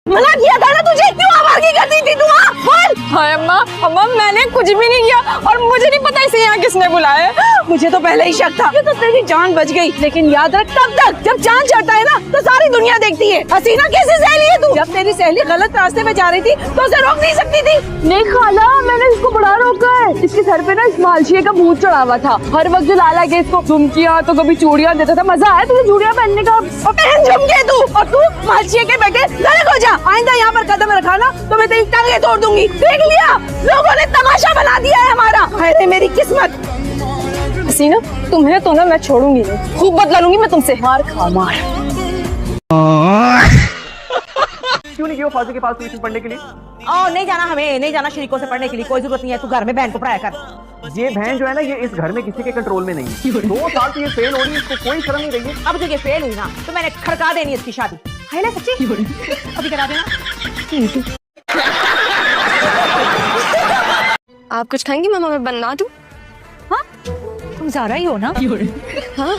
मना किया था ना तुझे, क्यों आवाज़ करती थी तू? बोल। हाय अम्मा, अम्मा मैंने कुछ भी नहीं किया और मुझे नहीं पता इसे यहाँ किसने बुलाया। मुझे तो पहले ही शक था, ये तो तेरी जान बच गई। लेकिन याद रख, तब तक जब चांद चढ़ता है ना तो सारी दुनिया देखती है। हसीना कैसी सहेली है तू? जब तेरी सहेली गलत रास्ते में जा रही थी तो उसे रोक नहीं सकती थी? नहीं खाला, मैंने इसको बड़ा रोका है। इसके सर पे ना इस मालशिए का भूत चढ़ा हुआ था। हर वक्त लाला के इसको झुमकियाँ तो कभी चूड़ियाँ देता था। मजा आया तुझे चूड़ियाँ पहनने का? और पहन झुमके तू, और तू मालशिए के बेटे गलत हो जा। आइंदा यहाँ पर कदम रखा ना तो मैं तेरी टांगे तोड़ दूंगी। देख लिया, लोगों ने तमाशा बना दिया है हमारा। अरे मेरी किस्मत। हसीना, तुम्हें तो ना मैं छोड़ूंगी नहीं, खूब बदला लूंगी मैं तुमसे। मार खा मार। क्यों नहीं गया फाजिल के पास ट्यूशन पढ़ने के लिए? नहीं जाना, हमें नहीं जाना शरीकों से पढ़ने के लिए, कोई जरूरत नहीं है। तू घर में बहन को पढ़ाया कर। ये बहन जो है ना, ये इस घर में किसी के कंट्रोल में नहीं है। 2 साल से ये फेल हो रही है, इसको कोई शर्म नहीं रही है। अब जो ये फेल हुई ना तो मैंने खड़का देनी इसकी शादी। है ना सच्ची? अभी करा देना। आप कुछ खाएंगी मामा? मैं बना दूं? हाँ, तुम जा रही हो ना? हाँ,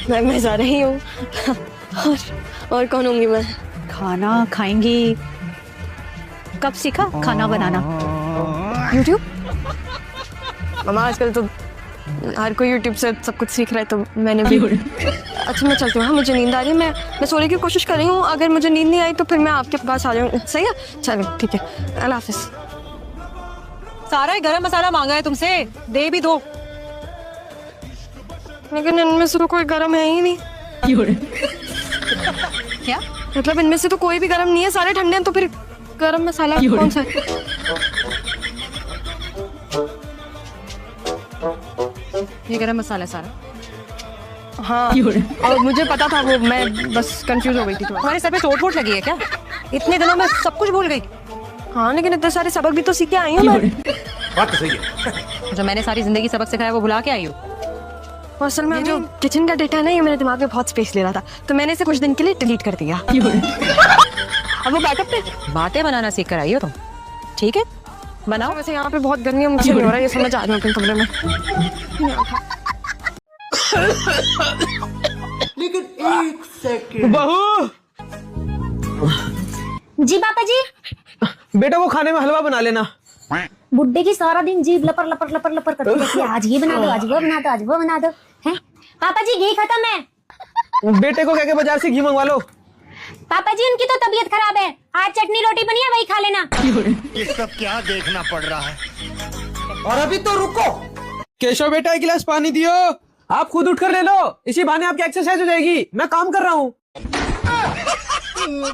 मैं जा रही हूँ। और कौन होंगी मैं? खाना खाएंगी? कब सीखा खाना बनाना? यूट्यूब। मामा आजकल तो हर कोई यूट्यूब से सब कुछ सीख रहा है, तो मैंने भी। अच्छा मैं चलती हूँ, हाँ मुझे नींद आ रही है। मैं सोने की कोशिश कर रही हूँ। अगर मुझे नींद नहीं आई तो फिर मैं आपके पास आ जाऊँ। सही है? चलो ठीक है, अल्लाह हाफिज। सारा गरम मसाला मांगा है तुमसे, दे भी दो। लेकिन इनमें से तो कोई गरम है ही नहीं। क्या मतलब इनमें से तो कोई भी गरम नहीं है, सारे ठंडे हैं। तो फिर गरम मसाला कौन सा है? ये गरम मसाला है सारा। हाँ, और मुझे पता था वो, मैं बस कंफ्यूज हो गई थी थोड़ा। तुम्हारे सर पे चोट वोट लगी है क्या? इतने दिनों में सब कुछ भूल गई? हाँ, लेकिन इतने सारे सबक भी तो सीख के आई हूँ मैं। बात तो सही है। जो मैंने सारी जिंदगी सबक सिखाया वो भुला के आई हूँ। असल में जो किचन का डेटा है ना, ये मेरे दिमाग में बहुत स्पेस ले रहा था, तो मैंने इसे कुछ दिन के लिए डिलीट कर दिया। अब वो बैकअप पे बातें बनाना सीख कर आई हो तुम। ठीक है, बनाओ। वैसे यहाँ पे बहुत गर्मी है, मुझे नहीं हो रहा है, ये समझ आ रही हूँ अपने कमरे में। लेकिन 1 सेकंड। बहू जी पापा जी। बेटा को खाने में हलवा बना लेना। बुड्ढे की सारा दिन जीभ लपर लपर लपर लपर करती रहती है। आज ये बना दो, आज वो बना दो, आज वो बना दो। हैं? पापा जी घी खत्म है। बेटे को कह के बाजार से घी मंगवा लो। पापा जी उनकी तो तबीयत खराब है, आज चटनी रोटी बनी है, वही खा लेना। ये सब क्या देखना पड़ रहा है? और अभी तो रुको। केशव बेटा, 1 गिलास पानी दियो। आप खुद उठकर ले लो, इसी बहाने आपकी एक्सरसाइज हो जाएगी। मैं काम कर रहा हूँ।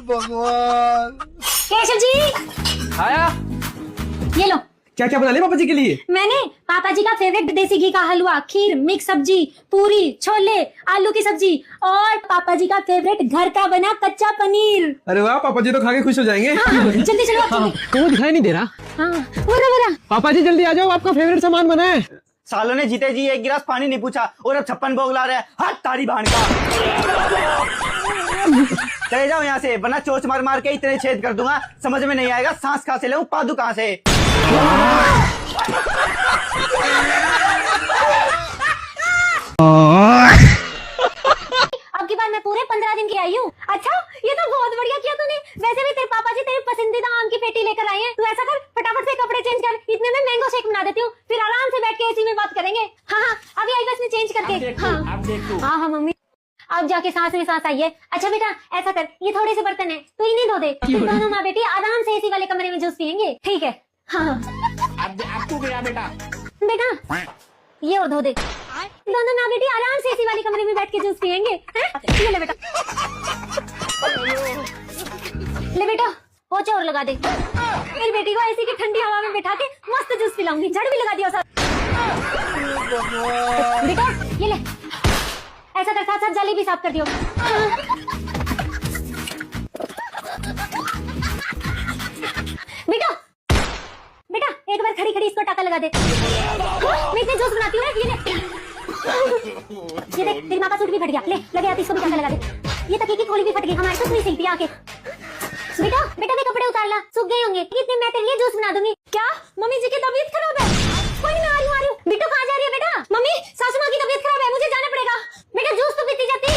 भगवान। केशव जी आया। ये लो। क्या क्या बना ले पापा जी के लिए? मैंने पापा जी का फेवरेट देसी घी का हलवा, खीर, मिक्स सब्जी, पूरी, छोले, आलू की सब्जी और पापा जी का फेवरेट घर का बना कच्चा पनीर। अरे वाह, पापा जी तो खा के खुश हो जाएंगे। हाँ, जल्दी चलो। हाँ, तो दिखाई नहीं दे रहा। हाँ, बुरा। पापा जी जल्दी आ जाओ, आपका फेवरेट सामान बना है। सालों ने जीते जी 1 गिलास पानी नहीं पूछा और अब 56 भोग ला रहा है। हाथ तारी भान का। चले जाओ यहाँ से, वरना चोच मार मार के इतने छेद कर दूंगा, समझ में नहीं आएगा सांस कहाँ से ले पादू कहाँ से। अब की बार मैं पूरे 15 दिन की आई हूँ। अच्छा, ये तो बहुत बढ़िया किया तूने। वैसे भी तेरे पापा जी तेरे पसंदीदा आम की पेटी लेकर आए हैं। तू ऐसा कर, फटाफट से कपड़े चेंज कर, इतने में मैंगो शेक बना देती हूँ, फिर आराम से बैठ के एसी में बात करेंगे। हाँ, अभी आई बस चेंज करके। हाँ मम्मी, अब जाके सांस में सांस आई है। अच्छा बेटा ऐसा कर, ये थोड़े से बर्तन है तो इन्हें धो दे, फिर दोनों माँ बेटी आराम से एसी वाले कमरे में जूस पियेंगे। ठीक है? हाँ। आपको गया बेटा। बेटा ये और धो दे, दोनों माँ बेटी आराम से एसी वाले कमरे में बैठ के जूस पियेंगे। ये ले बेटा, ले बेटा पोछा और लगा दे। मेरी बेटी को एसी की ठंडी हवा में बैठा के मस्त जूस पिलाऊंगी। झाड़ू भी लगा दिया साथ। बेटा ये ले, ऐसा कर साथ साथ जाली भी साफ कर दियो। बेटा बेटा एक बार खड़ी खड़ी इसको टाका लगा दे। मैं इतने जूस बनाती हूँ। ये ले, ये देख तेरी माँ का सूट भी फट गया, ले लगे आती, इसको भी टाका लगा दे। ये तकिए की खोली भी फट गई, हमारे तो सुई सिलती है आके। बेटा बेटा मैं कपड़े उतार ला, सूख गए होंगे, इतने मैं तेरे लिए जूस बना दूंगी। क्या मम्मी जी की तबीयत खराब है? कोई नहीं, आ रही हूँ। बेटा कहाँ जा रही है? बेटा मम्मी सासू माँ की तबीयत खराब है, मुझे जाना पड़ेगा। बेटा जूस तो पीती जाती।